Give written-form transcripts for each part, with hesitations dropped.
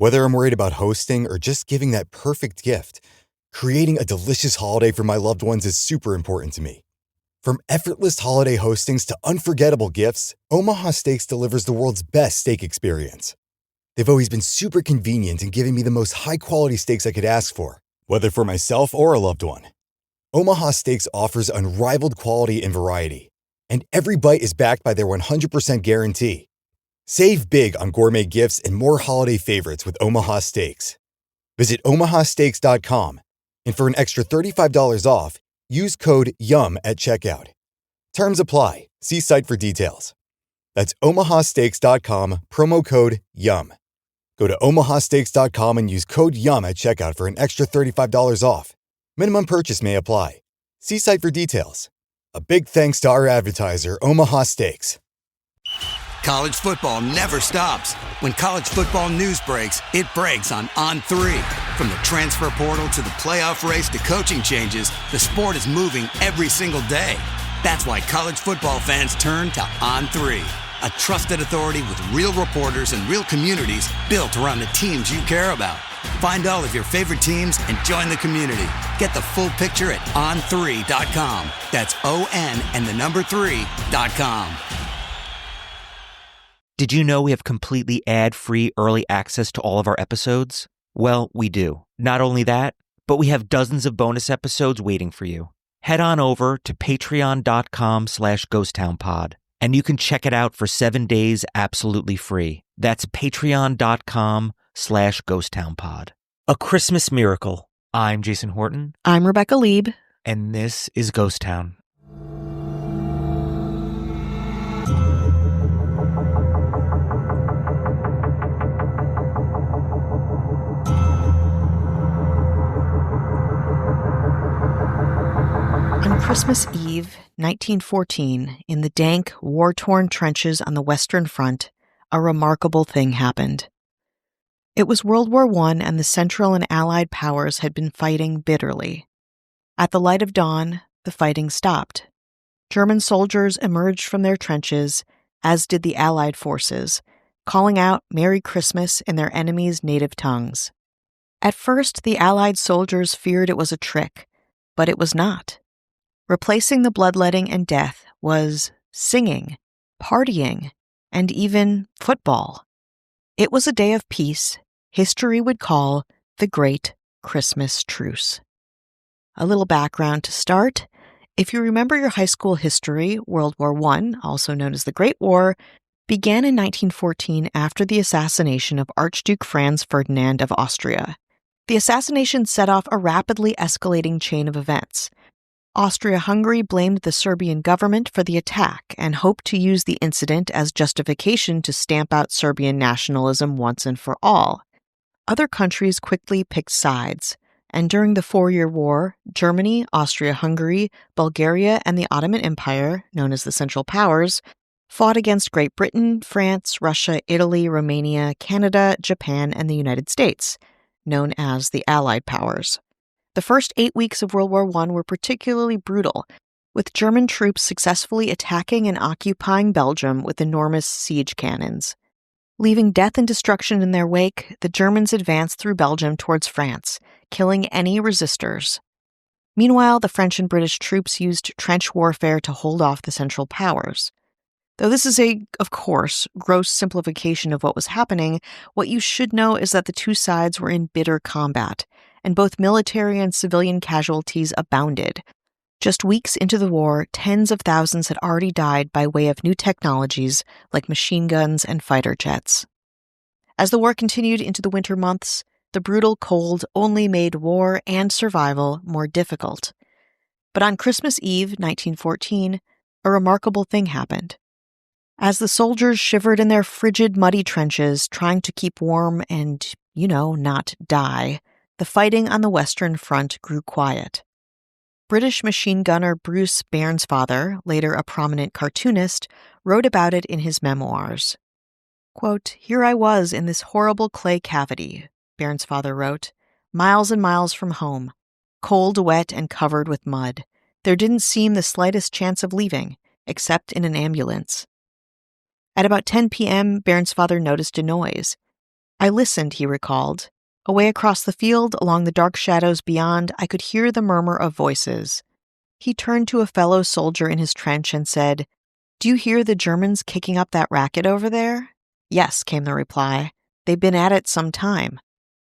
Whether I'm worried about hosting or just giving that perfect gift, creating a delicious holiday for my loved ones is super important to me. From effortless holiday hostings to unforgettable gifts, Omaha Steaks delivers the world's best steak experience. They've always been super convenient in giving me the most high-quality steaks I could ask for, whether for myself or a loved one. Omaha Steaks offers unrivaled quality and variety, and every bite is backed by their 100% guarantee. Save big on gourmet gifts and more holiday favorites with Omaha Steaks. Visit omahasteaks.com, and for an extra $35 off, use code YUM at checkout. Terms apply. See site for details. That's omahasteaks.com, promo code YUM. Go to omahasteaks.com and use code YUM at checkout for an extra $35 off. Minimum purchase may apply. See site for details. A big thanks to our advertiser, Omaha Steaks. College football never stops. When college football news breaks, it breaks on On3. From the transfer portal to the playoff race to coaching changes, the sport is moving every single day. That's why college football fans turn to On3, a trusted authority with real reporters and real communities built around the teams you care about. Find all of your favorite teams and join the community. Get the full picture at on3.com. That's ON and the number 3.com. Did you know we have completely ad-free early access to all of our episodes? Well, we do. Not only that, but we have dozens of bonus episodes waiting for you. Head on over to patreon.com/ghosttownpod, and you can check it out for 7 days absolutely free. That's patreon.com/ghosttownpod. A Christmas Miracle. I'm Jason Horton. I'm Rebecca Lieb. And this is Ghost Town. On Christmas Eve, 1914, in the dank, war-torn trenches on the Western Front, a remarkable thing happened. It was World War I, and the Central and Allied powers had been fighting bitterly. At the light of dawn, the fighting stopped. German soldiers emerged from their trenches, as did the Allied forces, calling out Merry Christmas in their enemies' native tongues. At first, the Allied soldiers feared it was a trick, but it was not. Replacing the bloodletting and death was singing, partying, and even football. It was a day of peace history would call the Great Christmas Truce. A little background to start. If you remember your high school history, World War I, also known as the Great War, began in 1914 after the assassination of Archduke Franz Ferdinand of Austria. The assassination set off a rapidly escalating chain of events. Austria-Hungary blamed the Serbian government for the attack and hoped to use the incident as justification to stamp out Serbian nationalism once and for all. Other countries quickly picked sides, and during the 4-year war, Germany, Austria-Hungary, Bulgaria, and the Ottoman Empire, known as the Central Powers, fought against Great Britain, France, Russia, Italy, Romania, Canada, Japan, and the United States, known as the Allied Powers. The first 8 weeks of World War I were particularly brutal, with German troops successfully attacking and occupying Belgium with enormous siege cannons. Leaving death and destruction in their wake, the Germans advanced through Belgium towards France, killing any resistors. Meanwhile, the French and British troops used trench warfare to hold off the Central Powers. Though this is of course, gross simplification of what was happening, what you should know is that the two sides were in bitter combat, and both military and civilian casualties abounded. Just weeks into the war, tens of thousands had already died by way of new technologies like machine guns and fighter jets. As the war continued into the winter months, the brutal cold only made war and survival more difficult. But on Christmas Eve, 1914, a remarkable thing happened. As the soldiers shivered in their frigid, muddy trenches, trying to keep warm and, not die, the fighting on the Western Front grew quiet. British machine gunner Bruce Bairnsfather, later a prominent cartoonist, wrote about it in his memoirs. Quote, "Here I was in this horrible clay cavity," Bairnsfather wrote, "miles and miles from home, cold, wet, and covered with mud. There didn't seem the slightest chance of leaving, except in an ambulance." At about 10 p.m., Bairnsfather noticed a noise. I listened, he recalled. Away across the field, along the dark shadows beyond, I could hear the murmur of voices. He turned to a fellow soldier in his trench and said, "Do you hear the Germans kicking up that racket over there?" "Yes," came the reply. "They've been at it some time."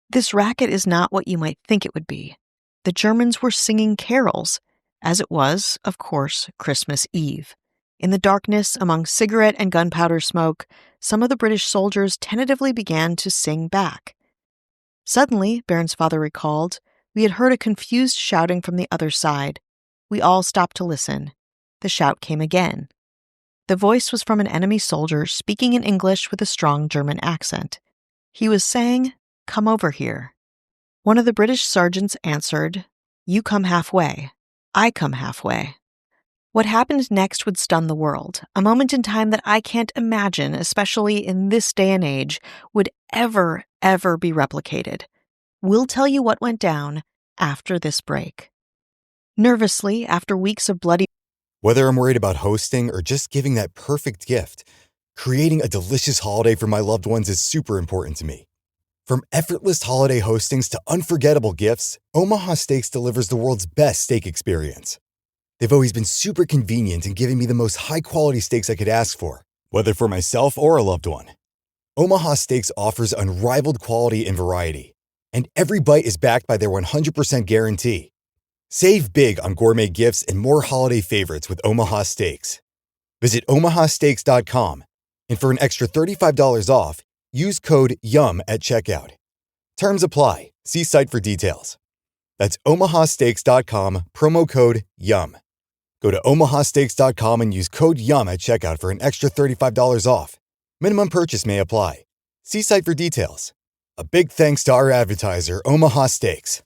This racket is not what you might think it would be. The Germans were singing carols, as it was, of course, Christmas Eve. In the darkness, among cigarette and gunpowder smoke, some of the British soldiers tentatively began to sing back. Suddenly, Bairnsfather recalled, we had heard a confused shouting from the other side. We all stopped to listen. The shout came again. The voice was from an enemy soldier speaking in English with a strong German accent. He was saying, "Come over here." One of the British sergeants answered, "You come halfway. I come halfway." What happened next would stun the world, a moment in time that I can't imagine, especially in this day and age, would ever be replicated. We'll tell you what went down after this break. Nervously, after weeks of bloody... Whether I'm worried about hosting or just giving that perfect gift, creating a delicious holiday for my loved ones is super important to me. From effortless holiday hostings to unforgettable gifts, Omaha Steaks delivers the world's best steak experience. They've always been super convenient in giving me the most high-quality steaks I could ask for, whether for myself or a loved one. Omaha Steaks offers unrivaled quality and variety, and every bite is backed by their 100% guarantee. Save big on gourmet gifts and more holiday favorites with Omaha Steaks. Visit omahasteaks.com, and for an extra $35 off, use code YUM at checkout. Terms apply. See site for details. That's omahasteaks.com, promo code YUM. Go to omahasteaks.com and use code YUM at checkout for an extra $35 off. Minimum purchase may apply. See site for details. A big thanks to our advertiser, Omaha Steaks.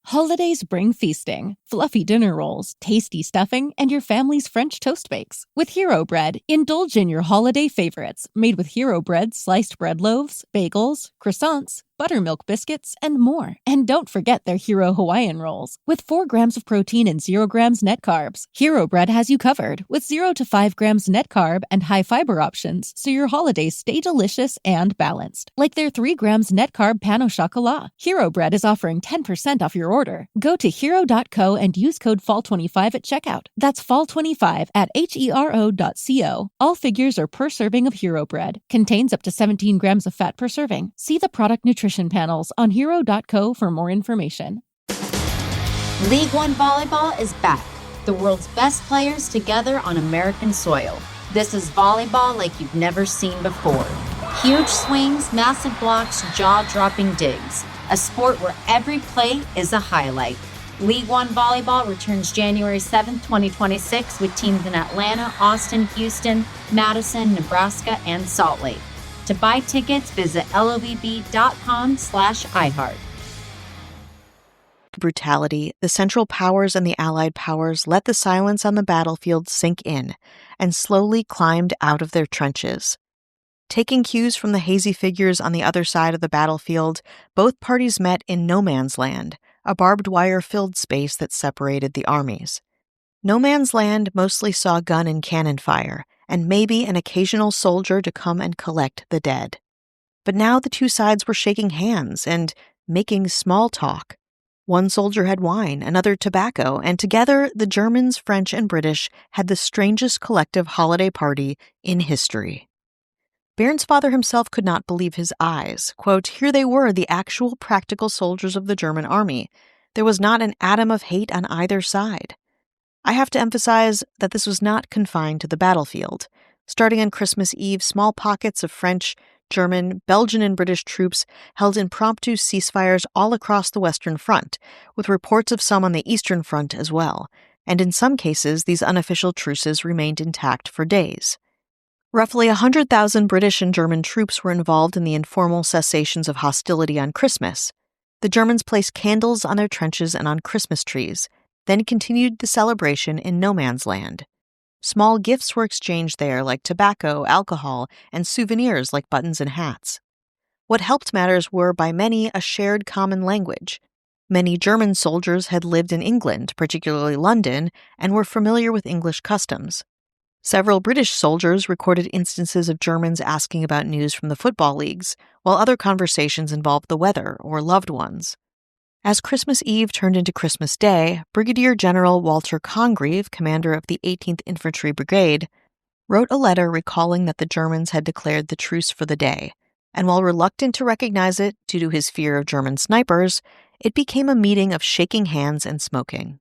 Holidays bring feasting, fluffy dinner rolls, tasty stuffing, and your family's French toast bakes. With Hero Bread, indulge in your holiday favorites, made with Hero Bread sliced bread loaves, bagels, croissants, buttermilk biscuits, and more. And don't forget their Hero Hawaiian rolls. With 4 grams of protein and 0 grams net carbs, Hero Bread has you covered with 0 to 5 grams net carb and high fiber options, so your holidays stay delicious and balanced. Like their 3 grams net carb pan au chocolat. Hero Bread is offering 10% off your order. Go to hero.co and use code FALL25 at checkout. That's FALL25 at hero.co. All figures are per serving of Hero Bread. Contains up to 17 grams of fat per serving. See the product nutrition panels on hero.co for more information. League One Volleyball is back. The world's best players together on American soil. This is volleyball like you've never seen before. Huge swings, massive blocks, jaw-dropping digs. A sport where every play is a highlight. League One Volleyball returns January 7th, 2026 with teams in Atlanta, Austin, Houston, Madison, Nebraska, and Salt Lake. To buy tickets, visit lovb.com/iHeart. Brutality, the Central Powers and the Allied Powers let the silence on the battlefield sink in and slowly climbed out of their trenches. Taking cues from the hazy figures on the other side of the battlefield, both parties met in no man's land, a barbed wire-filled space that separated the armies. No man's land mostly saw gun and cannon fire, and maybe an occasional soldier to come and collect the dead. But now the two sides were shaking hands and making small talk. One soldier had wine, another tobacco, and together the Germans, French, and British had the strangest collective holiday party in history. Bairnsfather himself could not believe his eyes. Quote, "Here they were, the actual practical soldiers of the German army. There was not an atom of hate on either side." I have to emphasize that this was not confined to the battlefield. Starting on Christmas Eve, small pockets of French, German, Belgian, and British troops held impromptu ceasefires all across the Western Front, with reports of some on the Eastern Front as well, and in some cases these unofficial truces remained intact for days. Roughly 100,000 British and German troops were involved in the informal cessations of hostility on Christmas. The Germans placed candles on their trenches and on Christmas trees, then continued the celebration in no man's land. Small gifts were exchanged there, like tobacco, alcohol, and souvenirs like buttons and hats. What helped matters were, by many, a shared common language. Many German soldiers had lived in England, particularly London, and were familiar with English customs. Several British soldiers recorded instances of Germans asking about news from the football leagues, while other conversations involved the weather or loved ones. As Christmas Eve turned into Christmas Day, Brigadier General Walter Congreve, commander of the 18th Infantry Brigade, wrote a letter recalling that the Germans had declared the truce for the day, and while reluctant to recognize it due to his fear of German snipers, it became a meeting of shaking hands and smoking.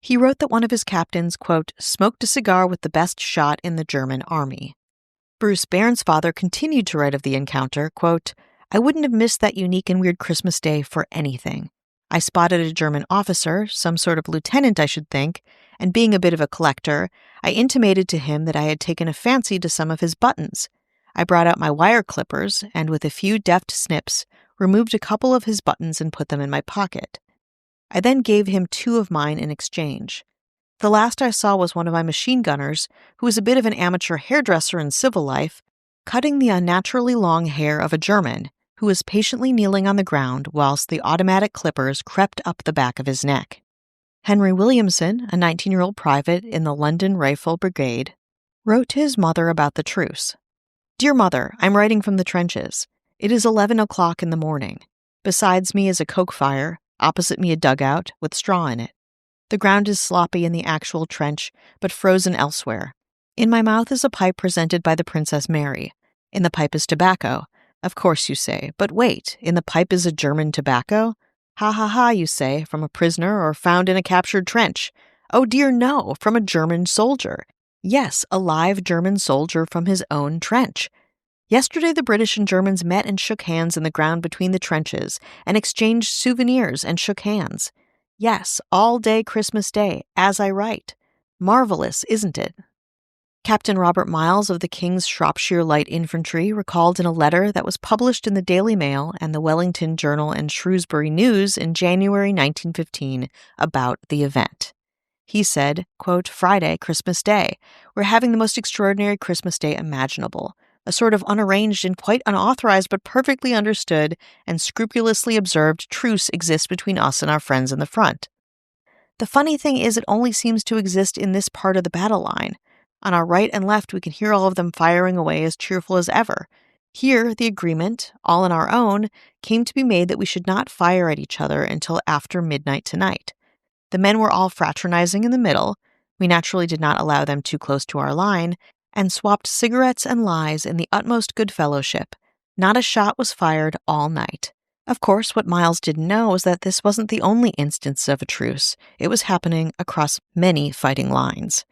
He wrote that one of his captains, quote, smoked a cigar with the best shot in the German army. Bruce Bairnsfather continued to write of the encounter, quote, I wouldn't have missed that unique and weird Christmas Day for anything. I spotted a German officer, some sort of lieutenant I should think, and being a bit of a collector, I intimated to him that I had taken a fancy to some of his buttons. I brought out my wire clippers and with a few deft snips, removed a couple of his buttons and put them in my pocket. I then gave him 2 of mine in exchange. The last I saw was one of my machine gunners, who was a bit of an amateur hairdresser in civil life, cutting the unnaturally long hair of a German, who was patiently kneeling on the ground whilst the automatic clippers crept up the back of his neck. Henry Williamson, a 19-year-old private in the London Rifle Brigade, wrote to his mother about the truce. Dear Mother, I'm writing from the trenches. It is 11 o'clock in the morning. Besides me is a coke fire, opposite me a dugout with straw in it. The ground is sloppy in the actual trench, but frozen elsewhere. In my mouth is a pipe presented by the Princess Mary. In the pipe is tobacco. Of course, you say, but wait, in the pipe is a German tobacco? Ha ha ha, you say, from a prisoner or found in a captured trench. Oh dear no, from a German soldier. Yes, a live German soldier from his own trench. Yesterday the British and Germans met and shook hands in the ground between the trenches and exchanged souvenirs and shook hands. Yes, all day Christmas Day, as I write. Marvelous, isn't it? Captain Robert Miles of the King's Shropshire Light Infantry recalled in a letter that was published in the Daily Mail and the Wellington Journal and Shrewsbury News in January 1915 about the event. He said, quote, Friday, Christmas Day. We're having the most extraordinary Christmas Day imaginable. A sort of unarranged and quite unauthorized but perfectly understood and scrupulously observed truce exists between us and our friends in the front. The funny thing is it only seems to exist in this part of the battle line. On our right and left we can hear all of them firing away as cheerful as ever. Here, the agreement, all on our own, came to be made that we should not fire at each other until after midnight tonight. The men were all fraternizing in the middle. We naturally did not allow them too close to our line, and swapped cigarettes and lies in the utmost good fellowship. Not a shot was fired all night. Of course, what Miles didn't know was that this wasn't the only instance of a truce. It was happening across many fighting lines.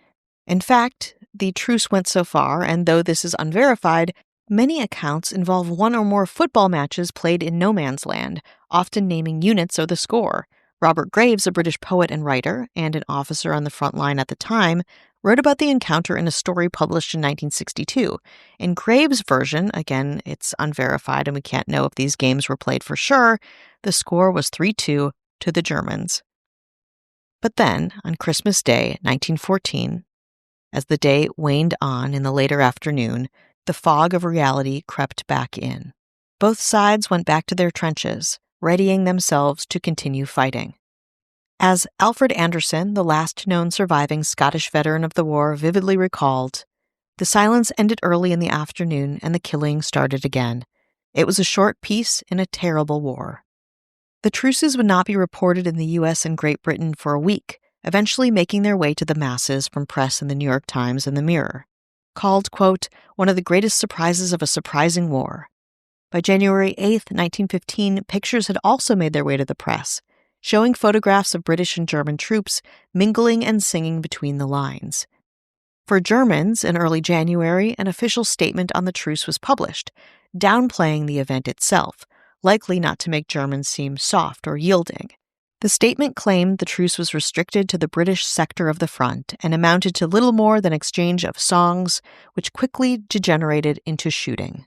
In fact, the truce went so far, and though this is unverified, many accounts involve one or more football matches played in no man's land, often naming units or the score. Robert Graves, a British poet and writer, and an officer on the front line at the time, wrote about the encounter in a story published in 1962. In Graves' version, again, it's unverified and we can't know if these games were played for sure, the score was 3-2 to the Germans. But then, on Christmas Day, 1914, as the day waned on in the later afternoon, the fog of reality crept back in. Both sides went back to their trenches, readying themselves to continue fighting. As Alfred Anderson, the last known surviving Scottish veteran of the war, vividly recalled, the silence ended early in the afternoon and the killing started again. It was a short peace in a terrible war. The truces would not be reported in the U.S. and Great Britain for a week, eventually making their way to the masses from press in the New York Times and the Mirror. Called, quote, one of the greatest surprises of a surprising war. By January 8, 1915, pictures had also made their way to the press, showing photographs of British and German troops mingling and singing between the lines. For Germans, in early January, an official statement on the truce was published, downplaying the event itself, likely not to make Germans seem soft or yielding. The statement claimed the truce was restricted to the British sector of the front and amounted to little more than exchange of songs, which quickly degenerated into shooting.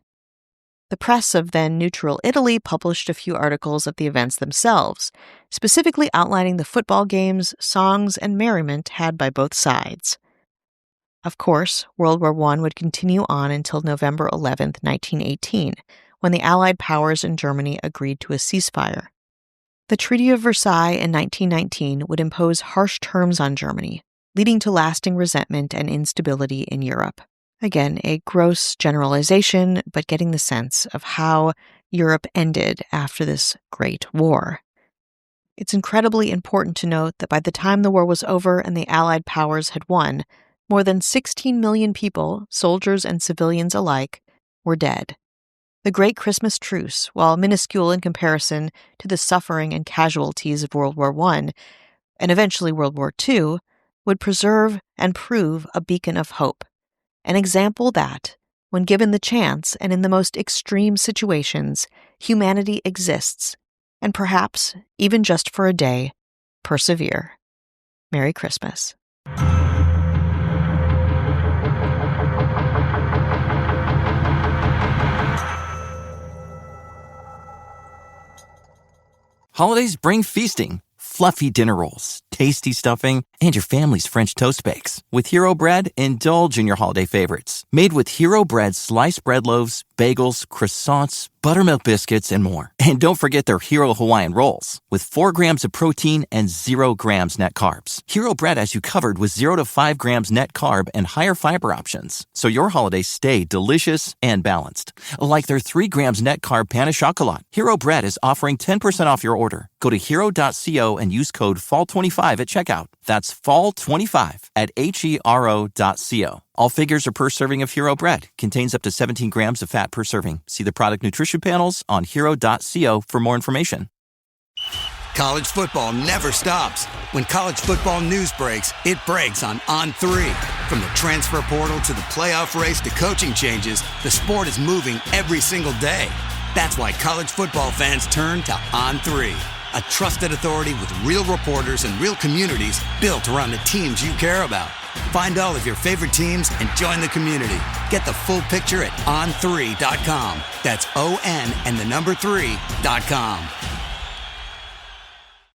The press of then-neutral Italy published a few articles of the events themselves, specifically outlining the football games, songs, and merriment had by both sides. Of course, World War I would continue on until November 11, 1918, when the Allied powers and Germany agreed to a ceasefire. The Treaty of Versailles in 1919 would impose harsh terms on Germany, leading to lasting resentment and instability in Europe. Again, a gross generalization, but getting the sense of how Europe ended after this great war. It's incredibly important to note that by the time the war was over and the Allied powers had won, more than 16 million people, soldiers and civilians alike, were dead. The Great Christmas Truce, while minuscule in comparison to the suffering and casualties of World War I and eventually World War II, would preserve and prove a beacon of hope, an example that, when given the chance and in the most extreme situations, humanity exists, and perhaps, even just for a day, persevere. Merry Christmas. Holidays bring feasting, fluffy dinner rolls, tasty stuffing, and your family's French toast bakes. With Hero Bread, indulge in your holiday favorites. Made with Hero Bread sliced bread loaves, bagels, croissants, buttermilk biscuits, and more. And don't forget their Hero Hawaiian rolls with 4 grams of protein and 0 grams net carbs. Hero Bread has you covered with 0 to 5 grams net carb and higher fiber options, so your holidays stay delicious and balanced. Like their 3 grams net carb pain au chocolat. Hero Bread is offering 10% off your order. Go to hero.co and use code FALL25 at checkout. That's FALL25 at HERO.co. All figures are per serving of Hero Bread. Contains up to 17 grams of fat per serving. See the product nutrition panels on hero.co for more information. College football never stops. When college football news breaks, it breaks on On3. From the transfer portal to the playoff race to coaching changes, the sport is moving every single day. That's why college football fans turn to On3, a trusted authority with real reporters and real communities built around the teams you care about. Find all of your favorite teams and join the community. Get the full picture at on3.com. That's ON and the number 3.com.